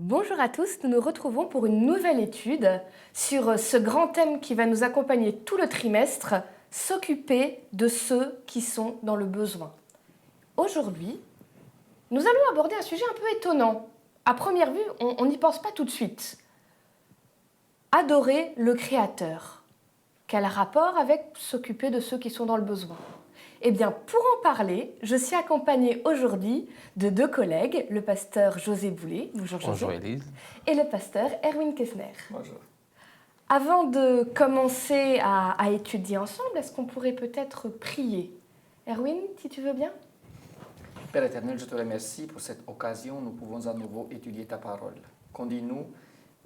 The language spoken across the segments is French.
Bonjour à tous, nous nous retrouvons pour une nouvelle étude sur ce grand thème qui va nous accompagner tout le trimestre, s'occuper de ceux qui sont dans le besoin. Aujourd'hui, nous allons aborder un sujet un peu étonnant. À première vue, on n'y pense pas tout de suite. Adorer le Créateur. Quel rapport avec s'occuper de ceux qui sont dans le besoin ? Eh bien, pour en parler, je suis accompagnée aujourd'hui de deux collègues, le pasteur José Boulet, bonjour José, Bonjour Élise. et le pasteur Erwin Kessner. Bonjour. Avant de commencer à étudier ensemble, est-ce qu'on pourrait peut-être prier ? Erwin, si tu veux bien ? Père éternel, je te remercie pour cette occasion. Nous pouvons à nouveau étudier ta parole. Conduis-nous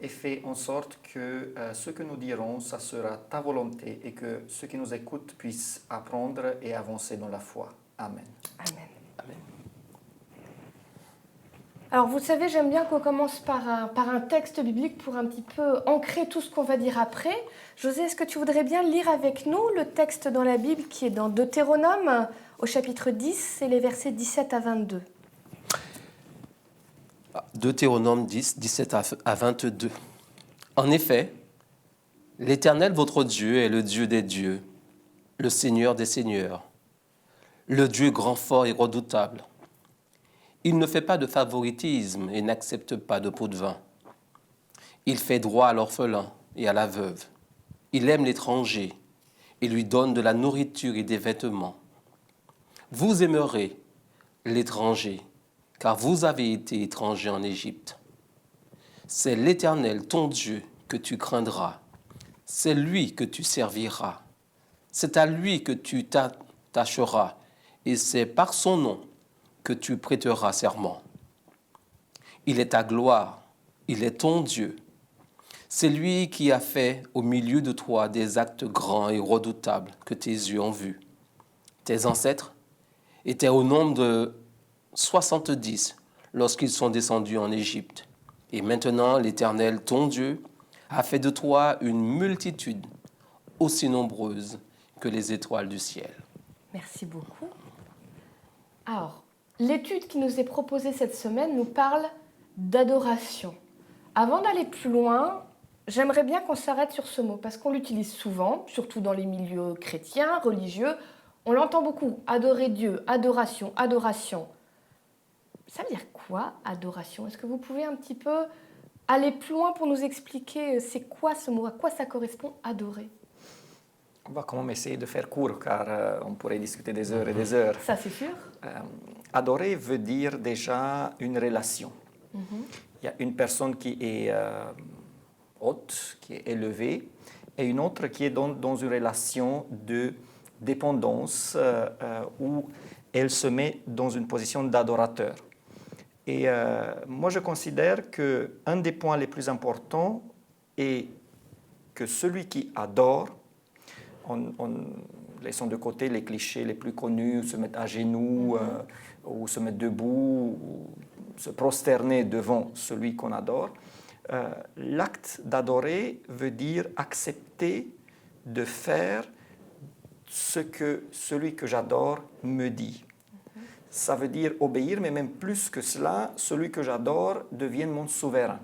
et fais en sorte que ce que nous dirons, ça sera ta volonté et que ceux qui nous écoutent puissent apprendre et avancer dans la foi. Amen. Amen. Amen. Alors vous savez, j'aime bien qu'on commence par un texte biblique pour un petit peu ancrer tout ce qu'on va dire après. José, est-ce que tu voudrais bien lire avec nous le texte dans la Bible qui est dans Deutéronome au chapitre 10 et les versets 17 à 22 ? Deutéronome 10, 17 à 22. En effet, l'Éternel, votre Dieu, est le Dieu des dieux, le Seigneur des seigneurs, le Dieu grand, fort et redoutable. Il ne fait pas de favoritisme et n'accepte pas de pot de vin. Il fait droit à l'orphelin et à la veuve. Il aime l'étranger et lui donne de la nourriture et des vêtements. Vous aimerez l'étranger, car vous avez été étranger en Égypte. C'est l'Éternel, ton Dieu, que tu craindras. C'est lui que tu serviras. C'est à lui que tu t'attacheras, et c'est par son nom que tu prêteras serment. Il est ta gloire, il est ton Dieu. C'est lui qui a fait au milieu de toi des actes grands et redoutables que tes yeux ont vus. Tes ancêtres étaient au nombre de 70 lorsqu'ils sont descendus en Égypte. Et maintenant, l'Éternel, ton Dieu, a fait de toi une multitude aussi nombreuse que les étoiles du ciel. Merci beaucoup. Alors, l'étude qui nous est proposée cette semaine nous parle d'adoration. Avant d'aller plus loin, j'aimerais bien qu'on s'arrête sur ce mot, parce qu'on l'utilise souvent, surtout dans les milieux chrétiens, religieux. On l'entend beaucoup, adorer Dieu, adoration, adoration. Ça veut dire quoi, adoration ? Est-ce que vous pouvez un petit peu aller plus loin pour nous expliquer c'est quoi ce mot, à quoi ça correspond, adorer ? On va quand même essayer de faire court car on pourrait discuter des heures et des heures. Ça, c'est sûr. Adorer veut dire déjà une relation. Il y a une personne qui est haute, qui est élevée, et une autre qui est dans une relation de dépendance où elle se met dans une position d'adorateur. Et moi, je considère qu'un des points les plus importants est que celui qui adore, laissons de côté les clichés les plus connus, se mettre à genoux ou se mettre debout, ou se prosterner devant celui qu'on adore, l'acte d'adorer veut dire accepter de faire ce que celui que j'adore me dit. Ça veut dire obéir, mais même plus que cela, celui que j'adore devienne mon souverain.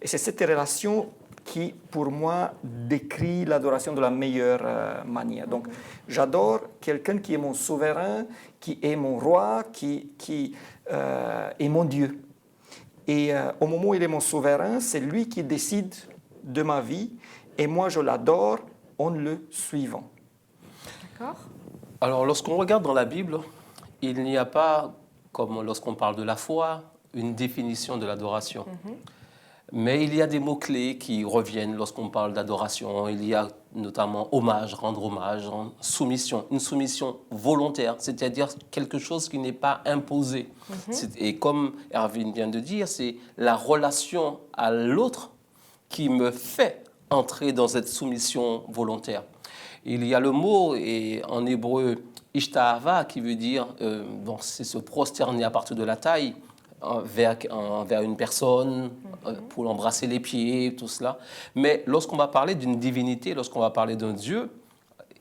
Et c'est cette relation qui, pour moi, décrit l'adoration de la meilleure manière. Donc, j'adore quelqu'un qui est mon souverain, qui est mon roi, qui est mon Dieu. Et au moment où il est mon souverain, c'est lui qui décide de ma vie, et moi, je l'adore en le suivant. D'accord. Alors, lorsqu'on regarde dans la Bible, il n'y a pas, comme lorsqu'on parle de la foi, une définition de l'adoration. Mais il y a des mots-clés qui reviennent lorsqu'on parle d'adoration. Il y a notamment hommage, rendre hommage, soumission, une soumission volontaire, c'est-à-dire quelque chose qui n'est pas imposé. Et comme Erwin vient de dire, c'est la relation à l'autre qui me fait entrer dans cette soumission volontaire. Il y a le mot en hébreu ishtahava qui veut dire, c'est se prosterner à partir de la taille vers une personne, pour l'embrasser les pieds, tout cela. Mais lorsqu'on va parler d'une divinité, lorsqu'on va parler d'un Dieu,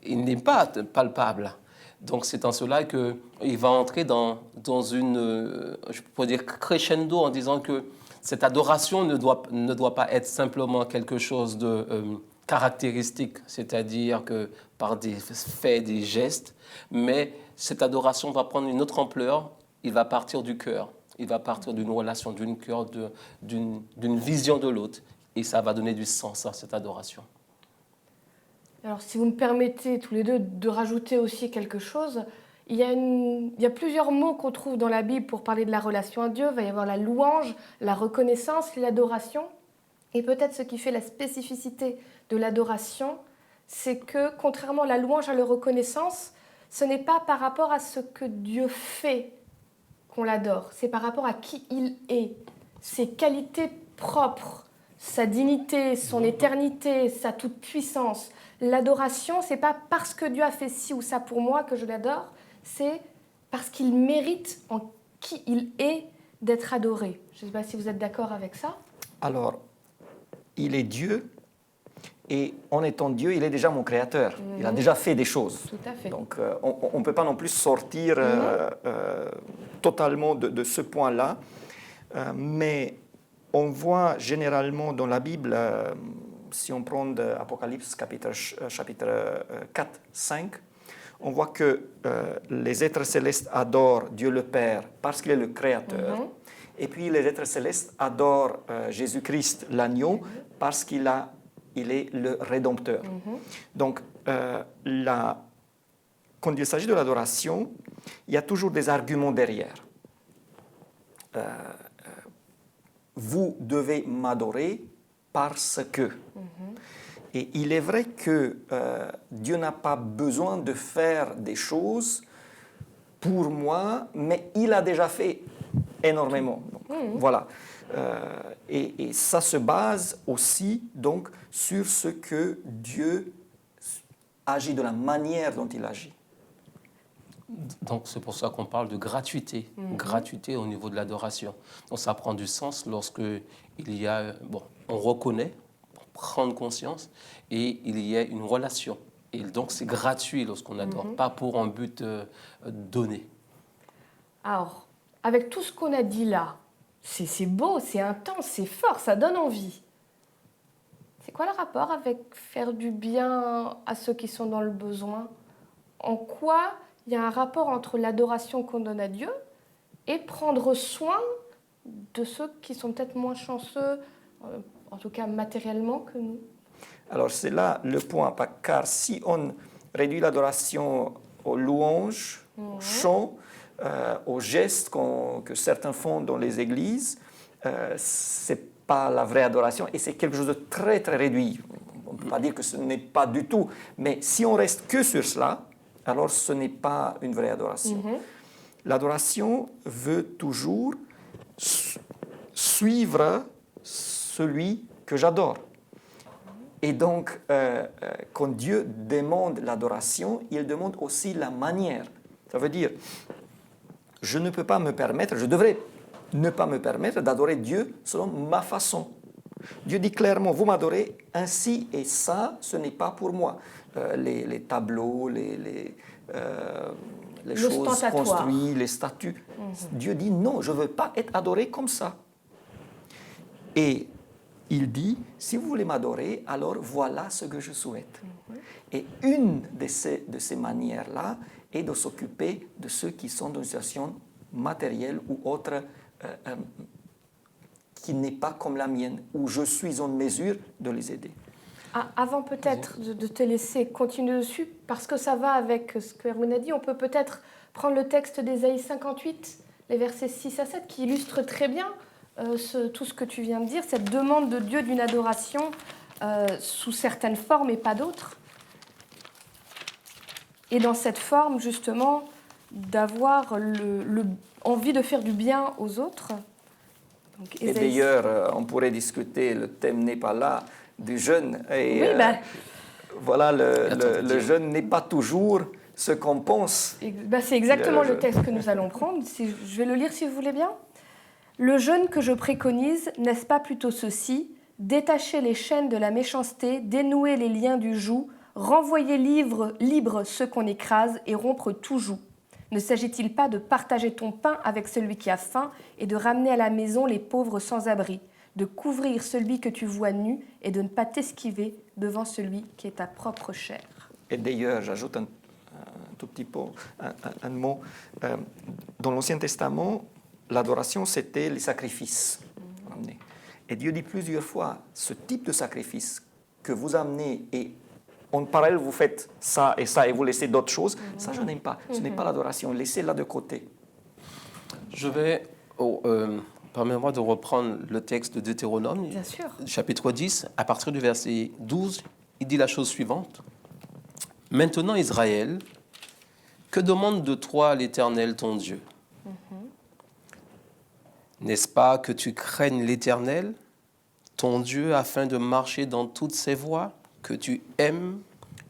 il n'est pas palpable. Donc c'est en cela qu'il va entrer dans une, je pourrais dire crescendo, en disant que Cette adoration ne doit pas être simplement quelque chose de caractéristique, c'est-à-dire que par des faits, des gestes, mais cette adoration va prendre une autre ampleur, il va partir du cœur, il va partir d'une relation, d'une cœur, d'une vision de l'autre, et ça va donner du sens à cette adoration. Alors, si vous me permettez tous les deux de rajouter aussi quelque chose, il y a plusieurs mots qu'on trouve dans la Bible pour parler de la relation à Dieu. Il va y avoir la louange, la reconnaissance, l'adoration. Et peut-être ce qui fait la spécificité de l'adoration, c'est que, contrairement à la louange, à la reconnaissance, ce n'est pas par rapport à ce que Dieu fait qu'on l'adore, c'est par rapport à qui il est, ses qualités propres, sa dignité, son éternité, sa toute-puissance. L'adoration, c'est pas parce que Dieu a fait ci ou ça pour moi que je l'adore, c'est parce qu'il mérite en qui il est d'être adoré. Je ne sais pas si vous êtes d'accord avec ça. Alors, il est Dieu, et en étant Dieu, il est déjà mon créateur. Il a déjà fait des choses. Tout à fait. Donc, on ne peut pas non plus sortir totalement de ce point-là. Mais on voit généralement dans la Bible, si on prend Apocalypse chapitre 4, 5, on voit que les êtres célestes adorent Dieu le Père parce qu'il est le Créateur. Et puis les êtres célestes adorent Jésus-Christ, l'agneau, parce qu'il est le Rédempteur. Donc, quand il s'agit de l'adoration, il y a toujours des arguments derrière. Vous devez m'adorer parce que. Et il est vrai que Dieu n'a pas besoin de faire des choses pour moi, mais il a déjà fait énormément. Donc, voilà. Et ça se base aussi donc, sur ce que Dieu agit, de la manière dont il agit. Donc c'est pour ça qu'on parle de gratuité, gratuité au niveau de l'adoration. Donc ça prend du sens lorsque il y a, on reconnaît, on prend conscience et il y a une relation. Et donc c'est gratuit lorsqu'on adore, pas pour un but donné. Alors, avec tout ce qu'on a dit là, c'est beau, c'est intense, c'est fort, ça donne envie. C'est quoi le rapport avec faire du bien à ceux qui sont dans le besoin? En quoi il y a un rapport entre l'adoration qu'on donne à Dieu et prendre soin de ceux qui sont peut-être moins chanceux, en tout cas matériellement, que nous? Alors c'est là le point, car si on réduit l'adoration aux louanges, aux chants, aux gestes que certains font dans les églises, ce n'est pas la vraie adoration et c'est quelque chose de très très réduit. On ne peut pas dire que ce n'est pas du tout, mais si on reste que sur cela, alors ce n'est pas une vraie adoration. L'adoration veut toujours suivre celui que j'adore. Et donc, quand Dieu demande l'adoration, il demande aussi la manière. Ça veut dire, je ne peux pas me permettre, je devrais ne pas me permettre d'adorer Dieu selon ma façon. Dieu dit clairement, vous m'adorez ainsi et ça, ce n'est pas pour moi. Les tableaux, les choses construites, les statues. Dieu dit non, je ne veux pas être adoré comme ça. Et il dit, si vous voulez m'adorer, alors voilà ce que je souhaite. Et une de ces manières-là est de s'occuper de ceux qui sont dans une situation matérielle ou autre qui n'est pas comme la mienne, où je suis en mesure de les aider. Avant peut-être de te laisser continuer dessus, parce que ça va avec ce que Erwin a dit, on peut peut-être prendre le texte d'Ésaïe 58, les versets 6 à 7, qui illustrent très bien tout ce que tu viens de dire, cette demande de Dieu d'une adoration sous certaines formes et pas d'autres. Et dans cette forme, justement, d'avoir envie de faire du bien aux autres. Donc, et d'ailleurs, on pourrait discuter, le thème n'est pas là, du jeûne. Et, voilà, le jeûne n'est pas toujours ce qu'on pense. C'est exactement le texte que nous allons prendre. Je vais le lire si vous voulez bien. Le jeûne que je préconise, n'est-ce pas plutôt ceci: détacher les chaînes de la méchanceté, dénouer les liens du joug, renvoyer libre ceux qu'on écrase et rompre tout joug. Ne s'agit-il pas de partager ton pain avec celui qui a faim et de ramener à la maison les pauvres sans abri, de couvrir celui que tu vois nu et de ne pas t'esquiver devant celui qui est ta propre chair? Et d'ailleurs, j'ajoute un tout petit peu, un mot. Dans l'Ancien Testament, l'adoration, c'était les sacrifices. Et Dieu dit plusieurs fois, ce type de sacrifice que vous amenez et en parallèle vous faites ça et vous laissez d'autres choses, ça je n'aime pas. Ce n'est pas l'adoration, laissez-la de côté. Je vais, permets-moi de reprendre le texte de Deutéronome, Bien sûr. chapitre 10, à partir du verset 12, il dit la chose suivante. Maintenant, Israël, que demande de toi l'Éternel ton Dieu? N'est-ce pas que tu craignes l'Éternel, ton Dieu, afin de marcher dans toutes ses voies, que tu aimes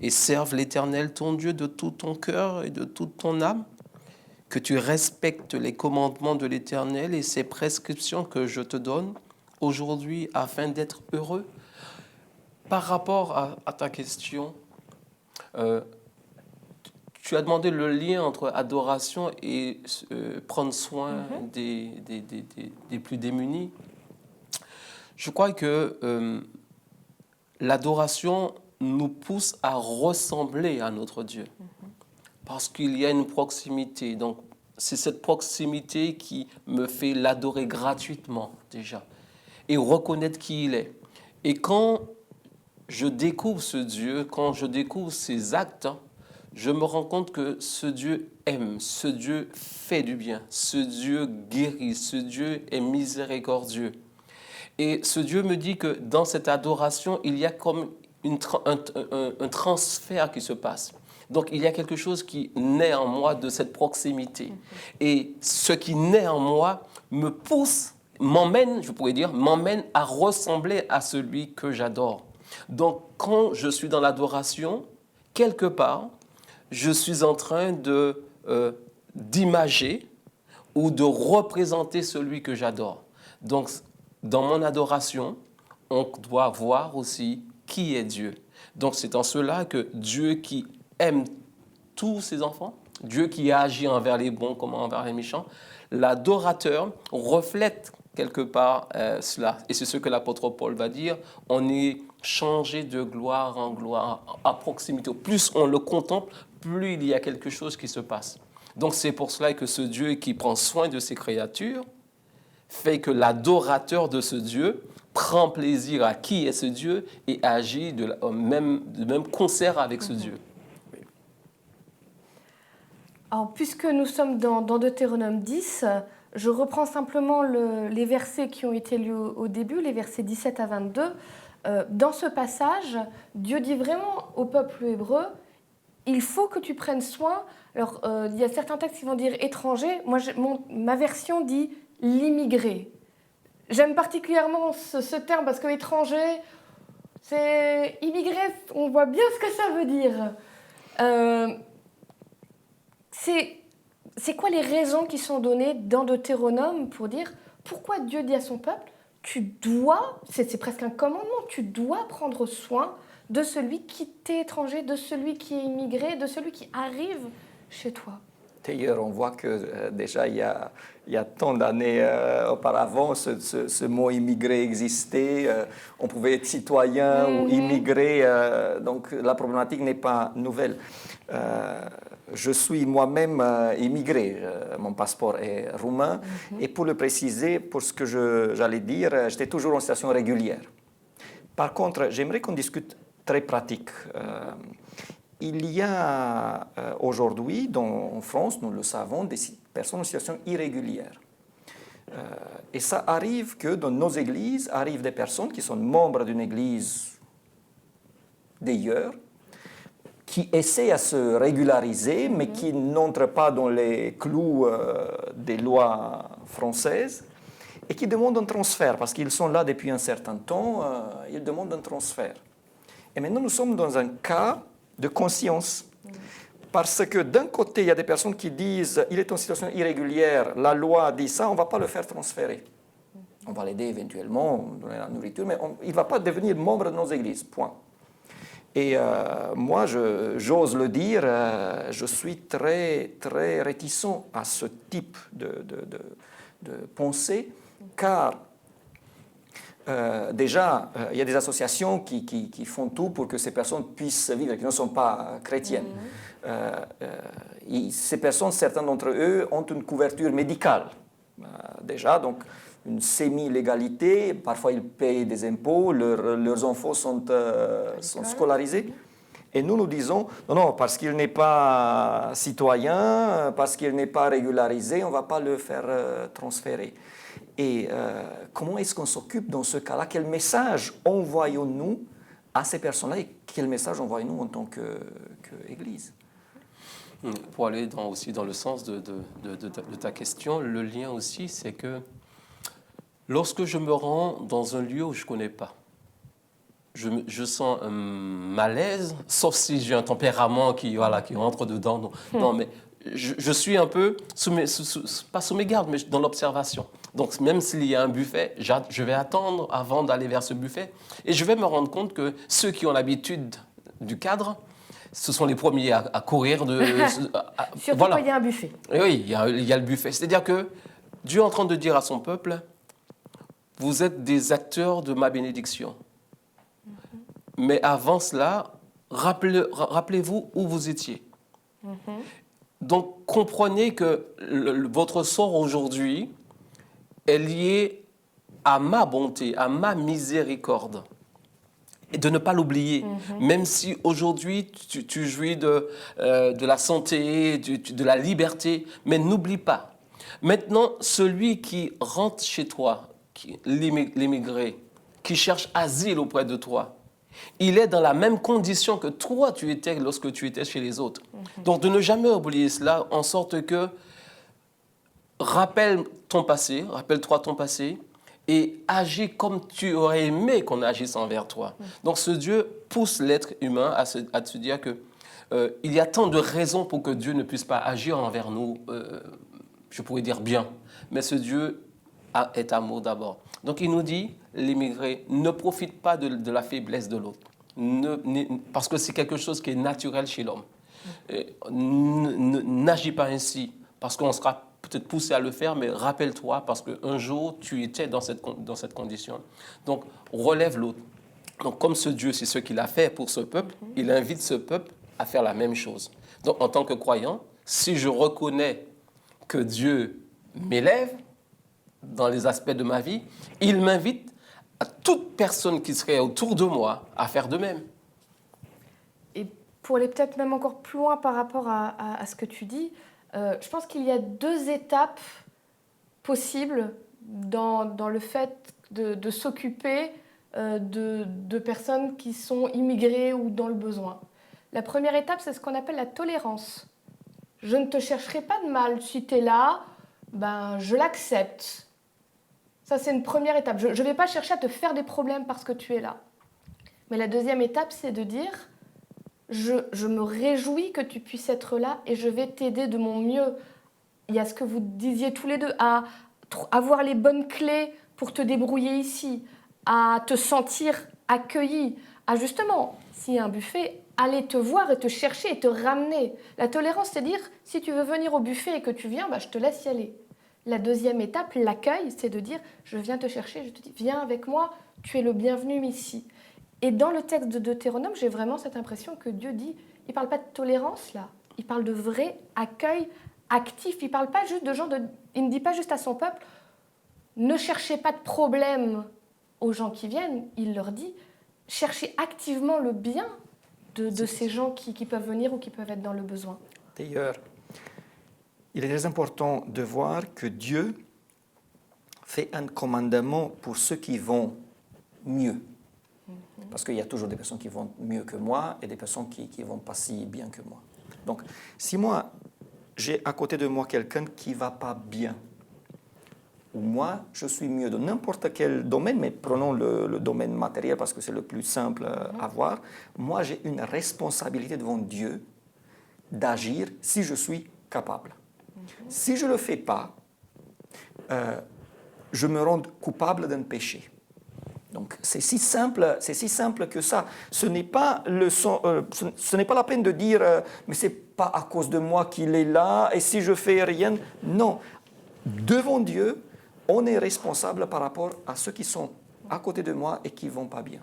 et serves l'Éternel ton Dieu de tout ton cœur et de toute ton âme, que tu respectes les commandements de l'Éternel et ses prescriptions que je te donne aujourd'hui afin d'être heureux? Par rapport à ta question, tu as demandé le lien entre adoration et prendre soin des plus démunis. Je crois que l'adoration nous pousse à ressembler à notre Dieu. Parce qu'il y a une proximité. Donc, c'est cette proximité qui me fait l'adorer gratuitement, déjà. Et reconnaître qui il est. Et quand je découvre ce Dieu, quand je découvre ses actes, je me rends compte que ce Dieu aime, ce Dieu fait du bien, ce Dieu guérit, ce Dieu est miséricordieux. Et ce Dieu me dit que dans cette adoration, il y a comme un transfert qui se passe. Donc il y a quelque chose qui naît en moi de cette proximité. Et ce qui naît en moi me pousse, m'emmène à ressembler à celui que j'adore. Donc quand je suis dans l'adoration, quelque part, je suis en train d'imager ou de représenter celui que j'adore. Donc, dans mon adoration, on doit voir aussi qui est Dieu. Donc, c'est en cela que Dieu qui aime tous ses enfants, Dieu qui agit envers les bons comme envers les méchants, l'adorateur reflète quelque part cela. Et c'est ce que l'apôtre Paul va dire, on est changé de gloire en gloire, à proximité. Plus on le contemple, plus il y a quelque chose qui se passe. Donc c'est pour cela que ce Dieu qui prend soin de ses créatures fait que l'adorateur de ce Dieu prend plaisir à qui est ce Dieu et agit de même concert avec ce Dieu. Alors, puisque nous sommes dans Deutéronome 10, je reprends simplement les versets qui ont été lus au début, les versets 17 à 22. Dans ce passage, Dieu dit vraiment au peuple hébreu, il faut que tu prennes soin. Alors, il y a certains textes qui vont dire étranger. Moi, ma version dit l'immigré. J'aime particulièrement ce terme parce que étranger, c'est immigré, on voit bien ce que ça veut dire. C'est quoi les raisons qui sont données dans Deutéronome pour dire pourquoi Dieu dit à son peuple, tu dois, c'est presque un commandement, tu dois prendre soin de celui qui t'est étranger, de celui qui est immigré, de celui qui arrive chez toi. D'ailleurs, on voit que déjà il y a tant d'années auparavant, ce mot immigré existait. On pouvait être citoyen ou immigré, donc la problématique n'est pas nouvelle. Je suis moi-même immigré, mon passeport est roumain, et pour le préciser, pour ce que j'allais dire, j'étais toujours en situation régulière. Par contre, j'aimerais qu'on discute très pratique. Il y a aujourd'hui, en France, nous le savons, des personnes en situation irrégulière. Et ça arrive que dans nos églises, arrivent des personnes qui sont membres d'une église d'ailleurs, qui essaient à se régulariser, mais qui n'entrent pas dans les clous des lois françaises, et qui demandent un transfert, parce qu'ils sont là depuis un certain temps, ils demandent un transfert. Et maintenant, nous sommes dans un cas de conscience. Parce que d'un côté, il y a des personnes qui disent il est en situation irrégulière, la loi dit ça, on ne va pas le faire transférer. On va l'aider éventuellement, donner la nourriture, mais il ne va pas devenir membre de nos églises, point. Et moi, j'ose le dire, je suis très, très réticent à ce type de pensée, car déjà, il y a des associations qui font tout pour que ces personnes puissent vivre, qui ne sont pas chrétiennes. Ces personnes, certains d'entre eux, ont une couverture médicale, déjà, donc une semi-légalité. Parfois, ils payent des impôts, leurs enfants sont scolarisés. Et nous disons, non, parce qu'il n'est pas citoyen, parce qu'il n'est pas régularisé, on ne va pas le faire transférer. Et comment est-ce qu'on s'occupe dans ce cas-là? Quel message envoyons-nous à ces personnes-là et quel message envoyons-nous en tant qu'Église? Pour aller aussi dans le sens de ta question, le lien aussi, c'est que lorsque je me rends dans un lieu où je ne connais pas, je sens un malaise, sauf si j'ai un tempérament qui rentre dedans. Non, mais je suis un peu, pas sous mes gardes, mais dans l'observation. Donc, même s'il y a un buffet, je vais attendre avant d'aller vers ce buffet. Et je vais me rendre compte que ceux qui ont l'habitude du cadre, ce sont les premiers à courir. Surtout voilà. quand il y a un buffet. Et oui, il y a le buffet. C'est-à-dire que Dieu est en train de dire à son peuple, vous êtes des acteurs de ma bénédiction. Mais avant cela, rappelez-vous où vous étiez. Donc, comprenez que votre sort aujourd'hui est lié à ma bonté, à ma miséricorde. Et de ne pas l'oublier, même si aujourd'hui tu jouis de la santé, de la liberté, mais n'oublie pas. Maintenant, celui qui rentre chez toi, l'immigré, qui cherche asile auprès de toi, il est dans la même condition que toi tu étais lorsque tu étais chez les autres. Donc de ne jamais oublier cela, en sorte que rappelle-toi ton passé, et agis comme tu aurais aimé qu'on agisse envers toi. Donc ce Dieu pousse l'être humain à se dire que il y a tant de raisons pour que Dieu ne puisse pas agir envers nous, je pourrais dire bien, mais ce Dieu est amour d'abord. Donc il nous dit, l'immigré, ne profite pas de la faiblesse de l'autre, parce que c'est quelque chose qui est naturel chez l'homme. N'agis pas ainsi, parce qu'on sera peut-être poussé à le faire, mais rappelle-toi, parce qu'un jour, tu étais dans cette condition. Donc, relève l'autre. Donc, comme ce Dieu, c'est ce qu'il a fait pour ce peuple, il invite ce peuple à faire la même chose. Donc, en tant que croyant, si je reconnais que Dieu m'élève dans les aspects de ma vie, il m'invite à toute personne qui serait autour de moi à faire de même. Et pour aller peut-être même encore plus loin par rapport à ce que tu dis, je pense qu'il y a 2 étapes possibles dans le fait de s'occuper de personnes qui sont immigrées ou dans le besoin. La première étape, c'est ce qu'on appelle la tolérance. Je ne te chercherai pas de mal. Si tu es là, ben, je l'accepte. Ça, c'est une première étape. Je ne vais pas chercher à te faire des problèmes parce que tu es là. Mais la deuxième étape, c'est de dire... Je me réjouis que tu puisses être là et je vais t'aider de mon mieux. Il y a ce que vous disiez tous les deux, à avoir les bonnes clés pour te débrouiller ici, à te sentir accueilli, à justement, s'il y a un buffet, aller te voir et te chercher et te ramener. La tolérance, c'est dire, si tu veux venir au buffet et que tu viens, bah, je te laisse y aller. La deuxième étape, l'accueil, c'est de dire, je viens te chercher, je te dis, viens avec moi, tu es le bienvenu ici. Et dans le texte de Deutéronome, j'ai vraiment cette impression que Dieu dit, il ne parle pas de tolérance là, il parle de vrai accueil actif, il parle pas juste de gens il ne dit pas juste à son peuple, ne cherchez pas de problème aux gens qui viennent, il leur dit, cherchez activement le bien de ces gens qui peuvent venir ou qui peuvent être dans le besoin. D'ailleurs, il est très important de voir que Dieu fait un commandement pour ceux qui vont mieux. Parce qu'il y a toujours des personnes qui vont mieux que moi et des personnes qui ne vont pas si bien que moi. Donc, si moi, j'ai à côté de moi quelqu'un qui ne va pas bien, ou moi, je suis mieux dans n'importe quel domaine, mais prenons le domaine matériel parce que c'est le plus simple à voir, moi, j'ai une responsabilité devant Dieu d'agir si je suis capable. Si je ne le fais pas, je me rends coupable d'un péché. Donc c'est si simple que ça. Ce n'est pas ce n'est pas la peine de dire mais c'est pas à cause de moi qu'il est là et si je fais rien. Non, devant Dieu, on est responsable par rapport à ceux qui sont à côté de moi et qui vont pas bien.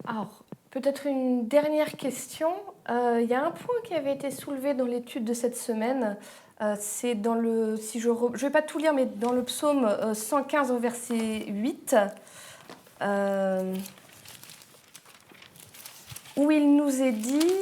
Alors, peut-être une dernière question. Il y a un point qui avait été soulevé dans l'étude de cette semaine. C'est dans le, si je ne vais pas tout lire, mais dans le psaume 115 au verset 8, où il nous est dit...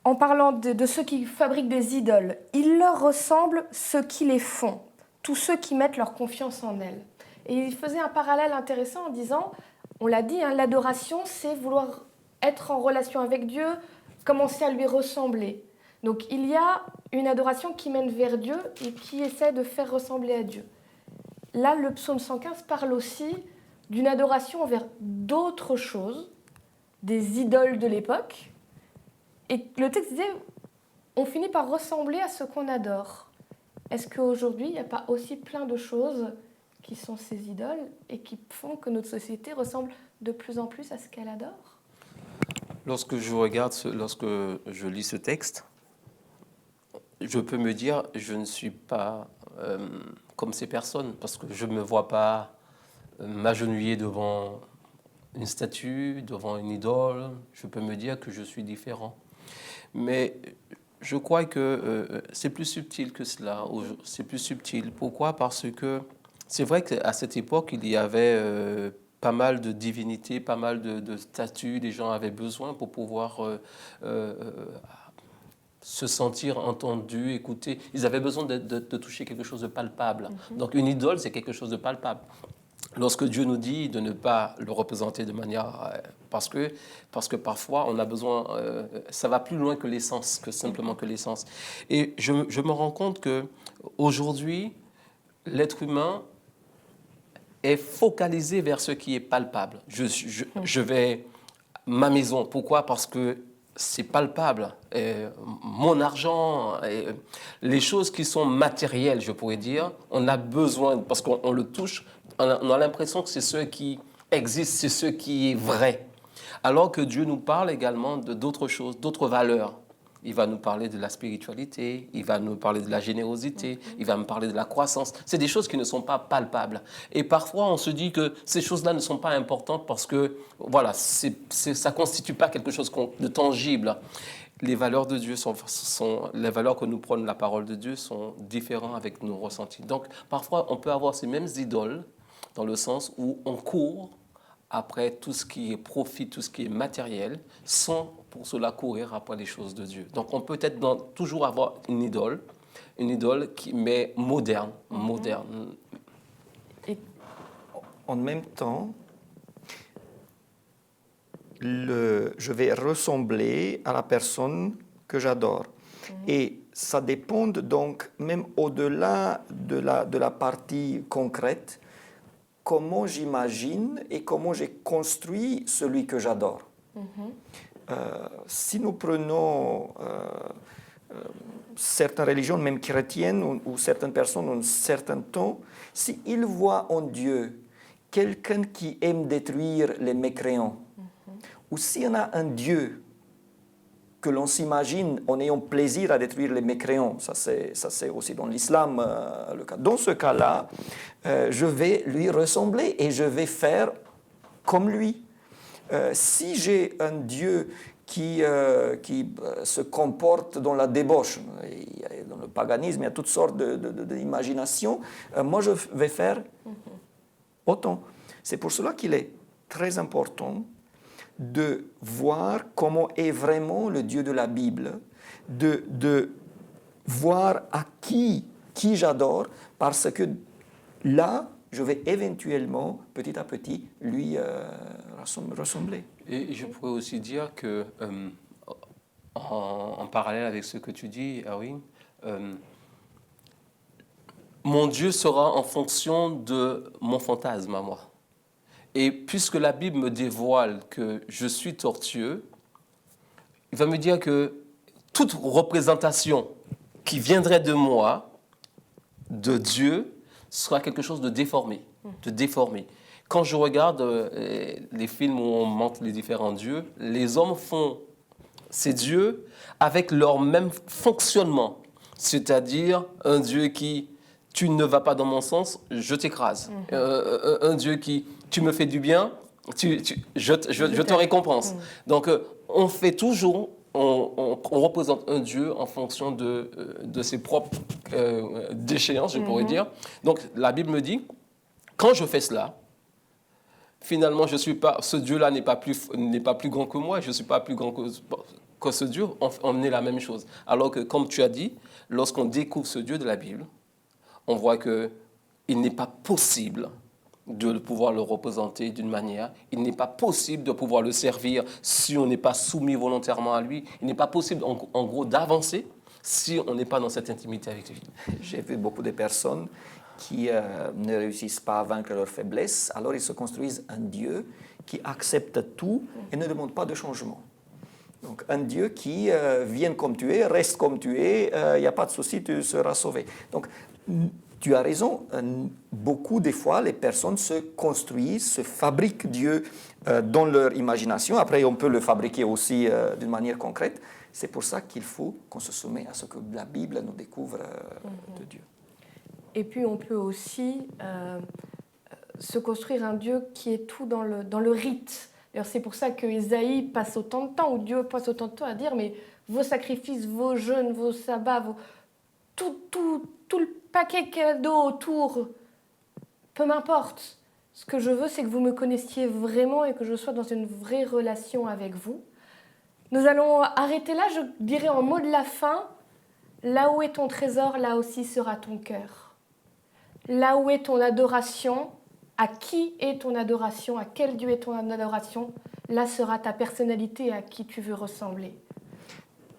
En parlant de ceux qui fabriquent des idoles, ils leur ressemblent ceux qui les font, tous ceux qui mettent leur confiance en elles. Et il faisait un parallèle intéressant en disant, on l'a dit, hein, l'adoration, c'est vouloir être en relation avec Dieu, commencer à lui ressembler. Donc il y a une adoration qui mène vers Dieu et qui essaie de faire ressembler à Dieu. Là, le psaume 115 parle aussi d'une adoration envers d'autres choses, des idoles de l'époque. Et le texte disait, on finit par ressembler à ce qu'on adore. Est-ce qu'aujourd'hui, il n'y a pas aussi plein de choses qui sont ces idoles et qui font que notre société ressemble de plus en plus à ce qu'elle adore? Lorsque je lis ce texte, je peux me dire, je ne suis pas comme ces personnes, parce que je ne me vois pas m'agenouiller devant une statue, devant une idole. Je peux me dire que je suis différent. Mais je crois que c'est plus subtil que cela. C'est plus subtil. Pourquoi? Parce que c'est vrai qu'à cette époque, il y avait pas mal de divinités, pas mal de statues. Les gens avaient besoin pour pouvoir se sentir entendus, écoutés. Ils avaient besoin de toucher quelque chose de palpable. Donc une idole, c'est quelque chose de palpable. Lorsque Dieu nous dit de ne pas le représenter de manière... parce que parfois, on a besoin... ça va plus loin que l'essence, que simplement que l'essence. Et je me rends compte qu'aujourd'hui, l'être humain est focalisé vers ce qui est palpable. Je vais... Ma maison, pourquoi? Parce que c'est palpable. Mon argent, les choses qui sont matérielles, je pourrais dire, on a besoin, parce qu'on le touche, on a l'impression que c'est ce qui existe, c'est ce qui est vrai. Alors que Dieu nous parle également d'autres choses, d'autres valeurs. Il va nous parler de la spiritualité, il va nous parler de la générosité, il va me parler de la croissance. C'est des choses qui ne sont pas palpables. Et parfois, on se dit que ces choses-là ne sont pas importantes parce que, voilà, ça ne constitue pas quelque chose de tangible. Les valeurs de Dieu les valeurs que nous prône la parole de Dieu sont différentes avec nos ressentis. Donc, parfois, on peut avoir ces mêmes idoles dans le sens où on court après tout ce qui est profit, tout ce qui est matériel, sans pour cela courir après les choses de Dieu. Donc on peut toujours avoir une idole mais moderne. Et en même temps, je vais ressembler à la personne que j'adore. Et ça dépend donc, même au-delà de la partie concrète, comment j'imagine et comment j'ai construit celui que j'adore. Si nous prenons certaines religions, même chrétiennes, ou certaines personnes en un certain temps, s'ils voient en Dieu quelqu'un qui aime détruire les mécréants, ou s'il y en a un Dieu que l'on s'imagine en ayant plaisir à détruire les mécréants, ça c'est aussi dans l'islam le cas. Dans ce cas-là, je vais lui ressembler et je vais faire comme lui. Si j'ai un Dieu qui se comporte dans la débauche, dans le paganisme, il y a toutes sortes d'imaginations, moi je vais faire autant. C'est pour cela qu'il est très important de voir comment est vraiment le Dieu de la Bible, de voir à qui j'adore, parce que là, je vais éventuellement, petit à petit, lui ressembler. Et je pourrais aussi dire que, en parallèle avec ce que tu dis, Erwin, mon Dieu sera en fonction de mon fantasme à moi. Et puisque la Bible me dévoile que je suis tortueux, il va me dire que toute représentation qui viendrait de moi, de Dieu, sera quelque chose de déformé, de déformé. Quand je regarde les films où on montre les différents dieux, les hommes font ces dieux avec leur même fonctionnement. C'est-à-dire un Dieu qui, tu ne vas pas dans mon sens, je t'écrase. Un Dieu qui, tu me fais du bien, je te récompense. Donc on fait toujours, on représente un Dieu en fonction de ses propres déchéances, je pourrais dire. Donc la Bible me dit, quand je fais cela, finalement, ce Dieu-là n'est pas plus grand que moi, je ne suis pas plus grand que ce Dieu, on est la même chose. Alors que, comme tu as dit, lorsqu'on découvre ce Dieu de la Bible, on voit qu'il n'est pas possible de pouvoir le représenter d'une manière, il n'est pas possible de pouvoir le servir si on n'est pas soumis volontairement à lui, il n'est pas possible, en gros, d'avancer si on n'est pas dans cette intimité avec lui. J'ai vu beaucoup de personnes qui ne réussissent pas à vaincre leurs faiblesses, alors ils se construisent un Dieu qui accepte tout et ne demande pas de changement. Donc un Dieu qui vienne comme tu es, reste comme tu es, il n'y a pas de souci, tu seras sauvé. Donc tu as raison, beaucoup des fois les personnes se construisent, se fabriquent Dieu dans leur imagination. Après on peut le fabriquer aussi d'une manière concrète. C'est pour ça qu'il faut qu'on se soumette à ce que la Bible nous découvre de Dieu. Et puis on peut aussi se construire un Dieu qui est tout dans le rite. D'ailleurs, c'est pour ça que Ésaïe passe autant de temps, ou Dieu passe autant de temps à dire, mais vos sacrifices, vos jeûnes, vos sabbats, tout le paquet cadeau autour, peu m'importe. Ce que je veux, c'est que vous me connaissiez vraiment et que je sois dans une vraie relation avec vous. Nous allons arrêter là, je dirais en mot de la fin, là où est ton trésor, là aussi sera ton cœur. Là où est ton adoration, à qui est ton adoration, à quel Dieu est ton adoration, là sera ta personnalité à qui tu veux ressembler.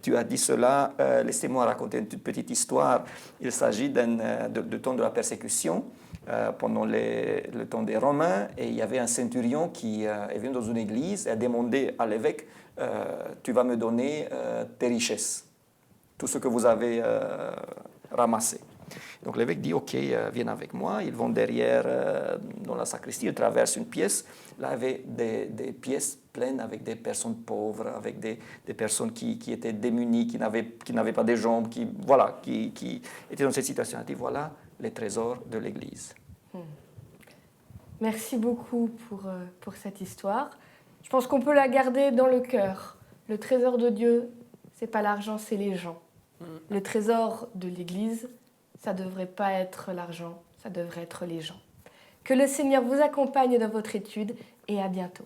Tu as dit cela, laissez-moi raconter une toute petite histoire. Il s'agit du temps de la persécution, pendant le temps des Romains, et il y avait un centurion qui est venu dans une église et a demandé à l'évêque, tu vas me donner tes richesses, tout ce que vous avez ramassé. Donc l'évêque dit, ok, viens avec moi. Ils vont derrière dans la sacristie, ils traversent une pièce. Là, il y avait des pièces pleines avec des personnes pauvres, avec des personnes qui étaient démunies, qui n'avaient pas de jambes, qui étaient dans cette situation. Il dit, voilà les trésors de l'Église. Merci beaucoup pour cette histoire. Je pense qu'on peut la garder dans le cœur. Le trésor de Dieu, ce n'est pas l'argent, c'est les gens. Le trésor de l'Église, ça ne devrait pas être l'argent, ça devrait être les gens. Que le Seigneur vous accompagne dans votre étude et à bientôt.